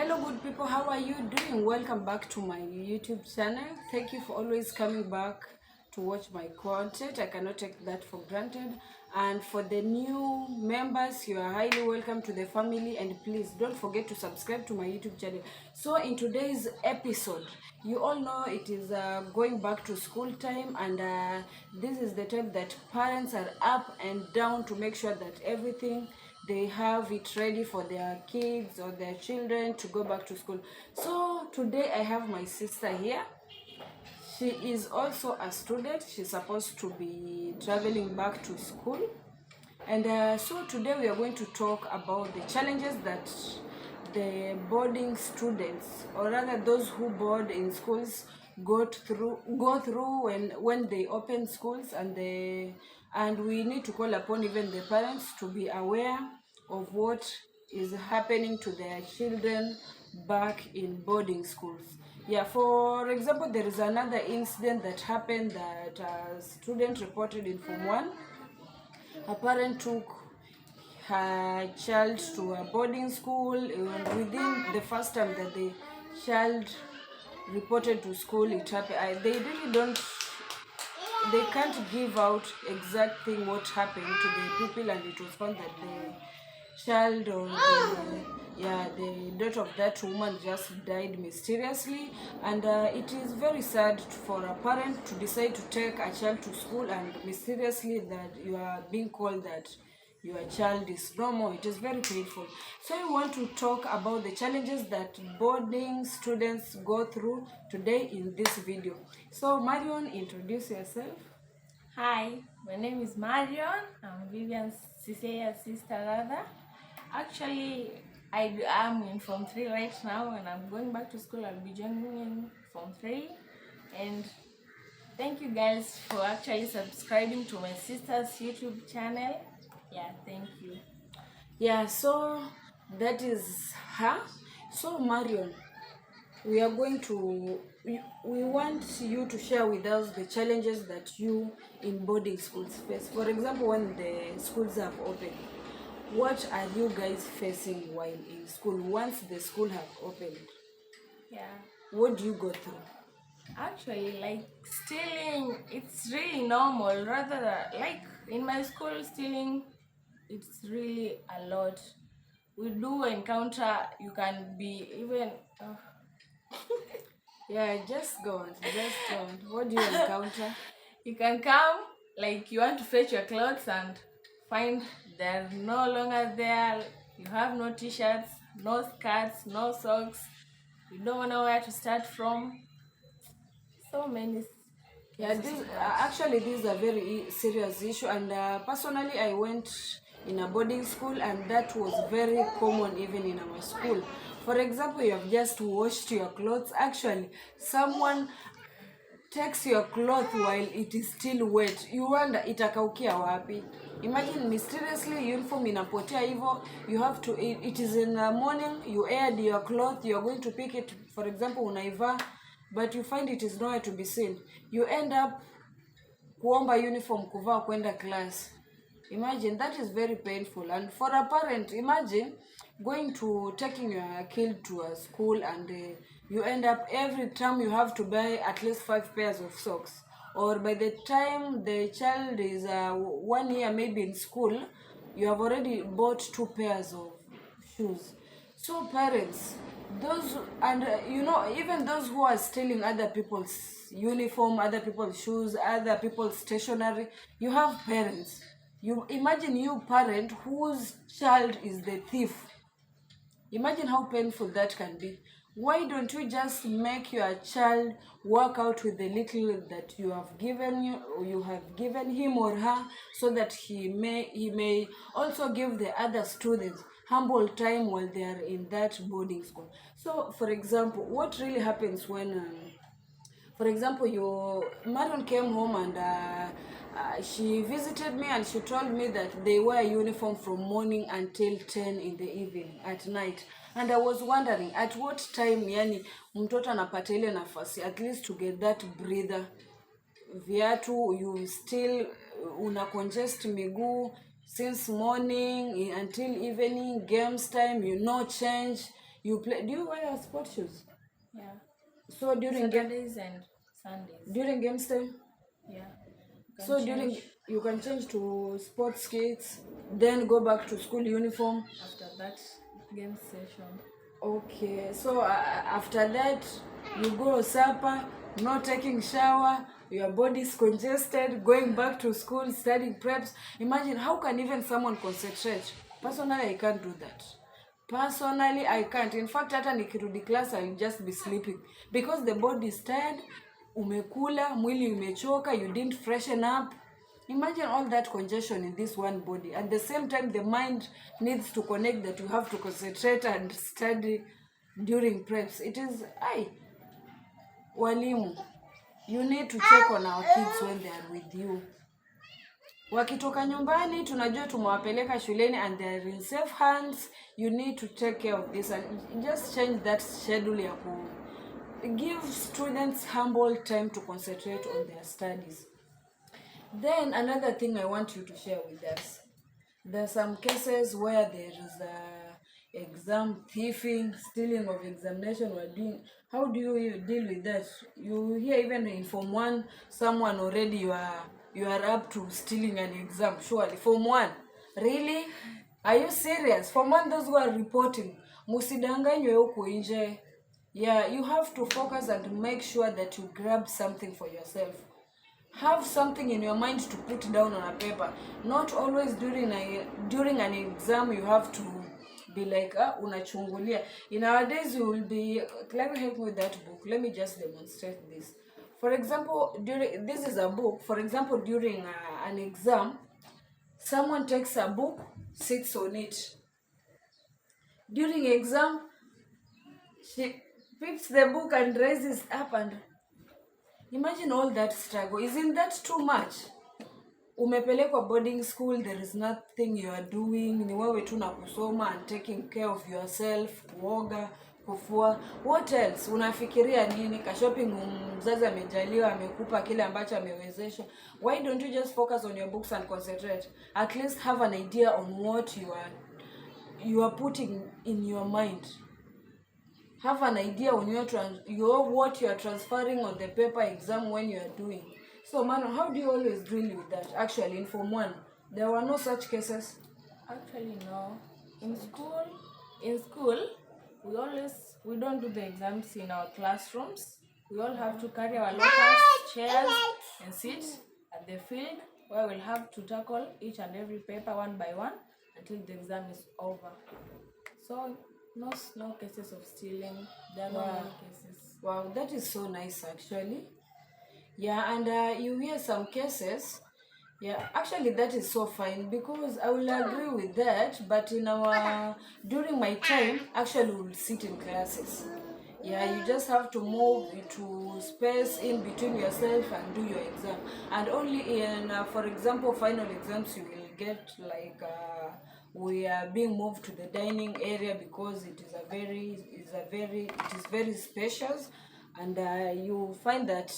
Hello good people, how are you doing? Welcome back to my YouTube channel. Thank you for always coming back to watch my content. I cannot take that for granted. And for the new members, you are highly welcome to the family, and please don't forget to subscribe to my YouTube channel. So in today's episode, you all know it is going back to school time, and this is the time that parents are up and down to make sure that everything they have it ready for their kids or their children to go back to school. So today I have my sister here. She is also a student. She's supposed to be traveling back to school. And so today we are going to talk about the challenges that the boarding students, or rather those who board in schools, go through when they open schools, and we need to call upon even the parents to be aware of what is happening to their children back in boarding schools. Yeah, for example, there is another incident that happened that a student reported in Form 1. A parent took her child to a boarding school, and within the first time that the child reported to school, it happened. They can't give out exact thing what happened to the pupil, and it was found that the child or the daughter of that woman just died mysteriously. And it is very sad for a parent to decide to take a child to school, and mysteriously that you are being called that your child is no more. It is very painful. So I want to talk about the challenges that boarding students go through today in this video. So Marion, introduce yourself. Hi, my name is Marion. I'm Vivian's sister rather. Actually, I am in Form 3 right now, and I'm going back to school. I'll be joining in Form 3. And thank you guys for actually subscribing to my sister's YouTube channel. Yeah, thank you. Yeah, so that is her. So Marion, we are going to we want you to share with us the challenges that you in boarding schools face. For example, when the schools have opened, what are you guys facing while in school? Once the school have opened, Yeah, what do you go through? actually, like stealing, it's really normal. Rather, like in my school, stealing, it's really a lot. We do encounter, you can be even Yeah, just go on. Just go on. What do you encounter? you can come, like you want to fetch your clothes and find they're no longer there. You have no t-shirts, no skirts, no socks. You don't know where to start from. So many Yeah, cases this of that. actually this is a very serious issue, and personally, I went in a boarding school, and that was very common even in our school. For example, you have just washed your clothes. Actually, someone takes your cloth while it is still wet. You wonder itakaukia wapi. Imagine mysteriously uniform inapotea hivyo. You have to, it is in the morning, you aired your cloth, you are going to pick it, for example unaivaa, but you find it is nowhere to be seen. You end up kuomba uniform kuvaa kwenda class. Imagine, that is very painful. And for a parent, imagine going to taking your kid to a school, and you end up every time you have to buy at least 5 pairs of socks, or by the time the child is 1 year maybe in school, you have already bought 2 pairs of shoes. So parents, those, and even those who are stealing other people's uniform, other people's shoes, other people's stationery, you have parents. You imagine, you parent whose child is the thief. Imagine how painful that can be. Why don't you just make your child work out with the little that you have given him or her, so that he may also give the other students humble time while they are in that boarding school. So for example, what really happens when for example, Marion came home, and she visited me, and she told me that they wear uniform from morning until 10 in the evening at night. And I was wondering at what time yani mtoto anapata ile nafasi at least to get that breather. Viatu, you still una congest miguu since morning until evening, games time, change. You play. Do you wear sport shoes? Yeah. So Saturdays and Sundays. during games time. Yeah. You can So change you can change to sports skates, then go back to school uniform. after that game session. Okay, so after that, you go supper, not taking shower, your body is congested, going back to school, studying preps. Imagine how can even someone concentrate? Personally, I can't do that. Personally, I can't. In fact, hata nikirudi class, I'll just be sleeping because the body is tired, umekula, mwili umechoka, you didn't freshen up. Imagine all that congestion in this one body. At the same time, the mind needs to connect that you have to concentrate and study during preps. It is, walimu, you need to check on our kids when they are with you. Wakitoka nyumbani, tunajua tumewapeleka shuleni and they are in safe hands. You need to take care of this and just change that schedule ya give students humble time to concentrate on their studies. Then another thing I want you to share with us. There are some cases where there is exam thieving, stealing of examination or doing. How do you deal with that? You hear even in Form 1, someone already you are up to stealing an exam, surely. Form 1. Really? Are you serious? Form 1, those who are reporting. Musidanganywe huku nje. Yeah, you have to focus and make sure that you grab something for yourself. Have something in your mind to put down on a paper. Not always during an exam you have to be like unachungulia. In our days you will be, let me help me with that book. Let me just demonstrate this. For example, this is a book. For example, during an exam, someone takes a book, sits on it. During exam, she picks the book and raises up and imagine all that struggle. Isn't that too much? Umepelekwa boarding school, there is nothing you are doing. Ni wewe tu na kusoma and taking care of yourself, kuoga, kufua. What else? Unafikiria nini? Ka shopping mzazi amejaliwa, amekupa kile ambacho amewezesha. Why don't you just focus on your books and concentrate? At least have an idea on what you are putting in your mind. Have an idea on what you are transferring on the paper exam when you are doing. So, Mano, how do you always deal with that? Actually, in Form 1, there were no such cases. Actually, no. In school, we don't do the exams in our classrooms. We all have to carry our lockers, chairs, and sit at the field where we'll have to tackle each and every paper one by one until the exam is over. So, no cases of stealing. There are not many cases. Wow, that is so nice actually. Yeah, and you hear some cases. Yeah, actually that is so fine because I will agree with that. But during my time, actually we will sit in classes. Yeah, you just have to move to space in between yourself and do your exam. And only in, for example, final exams, you will get like we are being moved to the dining area because it is very spacious, and you find that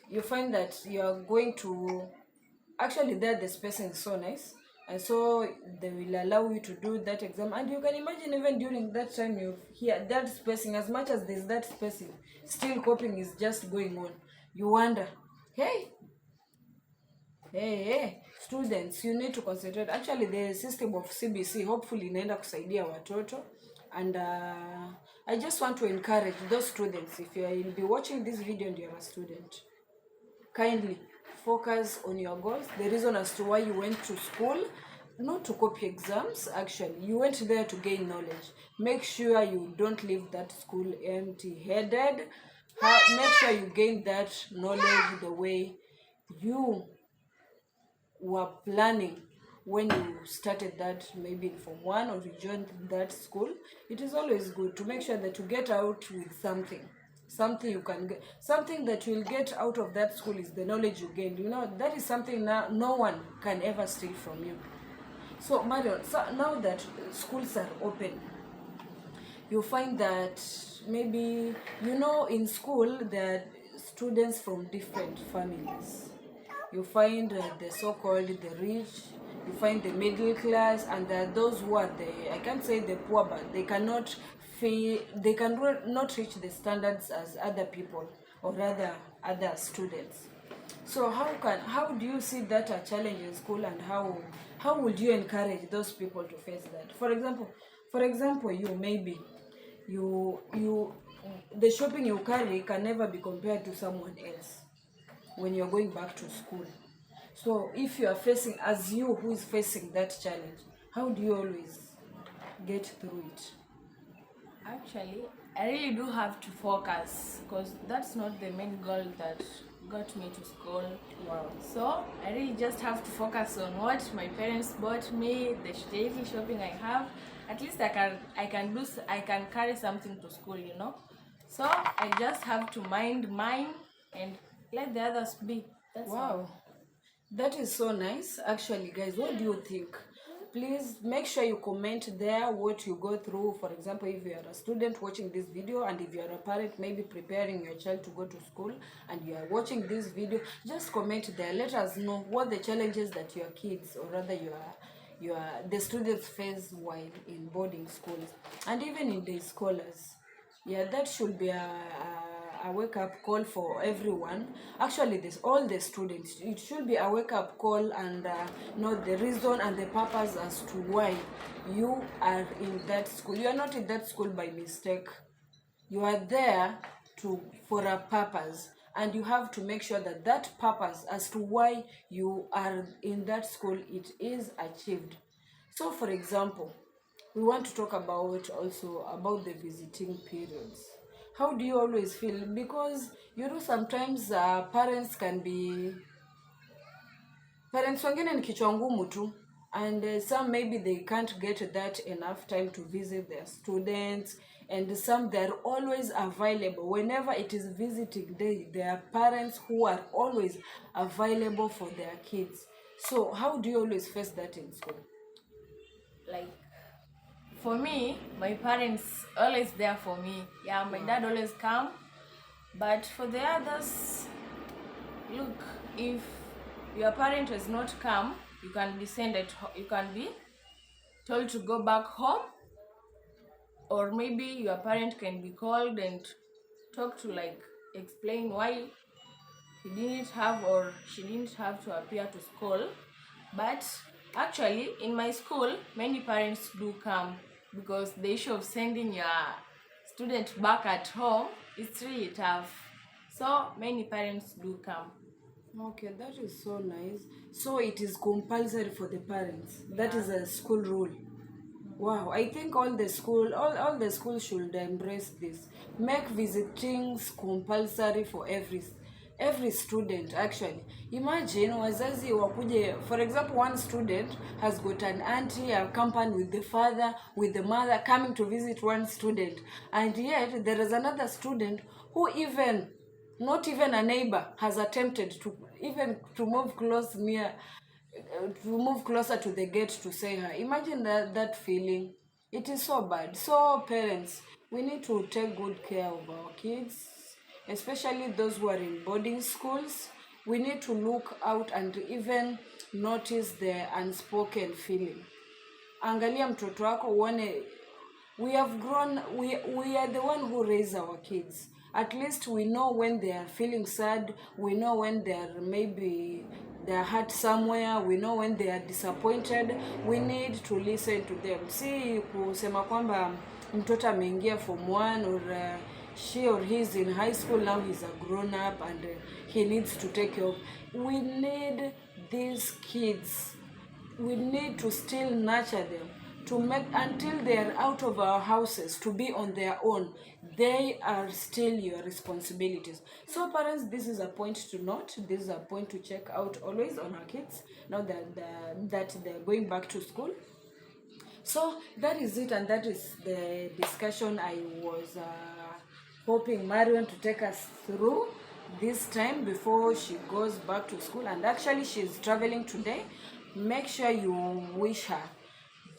you are going to actually there the spacing is so nice, and so they will allow you to do that exam. And you can imagine even during that time you hear that spacing, as much as there's that spacing, still coping is just going on. You wonder, hey, students, you need to concentrate. Actually the system of CBC hopefully inaenda kusaidia watoto, and I just want to encourage those students, if you'll be watching this video and you're a student, kindly focus on your goals. The reason as to why you went to school, not to copy exams. Actually, you went there to gain knowledge. Make sure you don't leave that school empty-headed. Make sure you gain that knowledge the way you were planning when you started that, maybe in Form 1 or you joined that school. It is always good to make sure that you get out with something you can get. Something that you will get out of that school is the knowledge you gained. You know, that is something no one can ever steal from you. So Marion, now that schools are open, you find that maybe, in school there are students from different families. You find the so-called the rich, you find the middle class, and there are those who are I can't say the poor, but they cannot they can not reach the standards as other people or other students. So how do you see that a challenge in school, and how would you encourage those people to face that? For example, you maybe you the shopping you carry can never be compared to someone else when you're going back to school. So if you are facing, as you who is facing that challenge, how do you always get through it? Actually, I really do have to focus because that's not the main goal that got me to school. Wow. So I really just have to focus on what my parents bought me, the daily shopping I have. At least I can carry something to school, you know. So I just have to mind mine and let the others be. That's all. Wow. That is so nice. Actually, guys, what do you think? Please make sure you comment there what you go through. For example, if you are a student watching this video, and if you are a parent maybe preparing your child to go to school and you are watching this video, just comment there. Let us know what the challenges that your kids, or rather the students face while in boarding schools and even in day scholars. Yeah, that should be a wake-up call for everyone. Actually, this all the students, it should be a wake-up call, and know the reason and the purpose as to why you are in that school. You are not in that school by mistake. You are there for a purpose, and you have to make sure that that purpose as to why you are in that school, it is achieved. So for example, we want to talk also about the visiting periods. How do you always feel? Because sometimes parents wengine ni kichwa ngumu tu, and some maybe they can't get that enough time to visit their students, and some they're always available whenever it is visiting day. There are parents who are always available for their kids. So how do you always face that in school? Like, for me, my parents always there for me. Yeah, my dad always come. But for the others, look, if your parent has not come, you can be told to go back home, or maybe your parent can be called and talk to, like, explain why he didn't have or she didn't have to appear to school. But actually, in my school, many parents do come, because the issue of sending your student back at home, it's really tough. So many parents do come. Okay, that is so nice. So it is compulsory for the parents. That is a school rule. Wow, I think all the schools should embrace this. Make visitings compulsory for every student. Actually, imagine wazazi wakuje. For example, one student has got an auntie accompanied with the father, with the mother, coming to visit one student, and yet there is another student who even not even a neighbor has attempted to move closer to the gate to say hi. Imagine that feeling. It is so bad. So parents, we need to take good care of our kids, especially those who are in boarding schools. We need to look out and even notice the unspoken feeling. Angalia mtoto wako uone, we have grown, we are the one who raise our kids. At least we know when they are feeling sad, we know when they are hurt somewhere, we know when they are disappointed. We need to listen to them. Si kusema kwamba mtoto ameingia form 1 or she or he is in high school, now he's a grown up and he needs to take care of. We need these kids. We need to still nurture them to make until they are out of our houses to be on their own. They are still your responsibilities. So parents, this is a point to note. This is a point to check out always on our kids now that they're going back to school. So that is it, and that is the discussion I was hoping Marion to take us through this time before she goes back to school. And actually she's traveling today. Make sure you wish her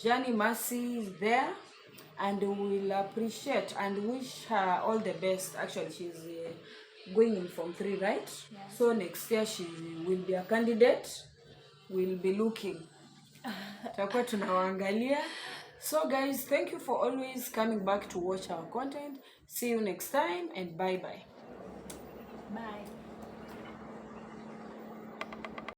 Johnny Mercy is there, and we'll appreciate and wish her all the best. Actually, she's going in Form 3, right? Yeah. So next year she will be a candidate. We'll be looking. Tutakuwa tunawaangalia So guys, thank you for always coming back to watch our content. See you next time and bye bye. Bye.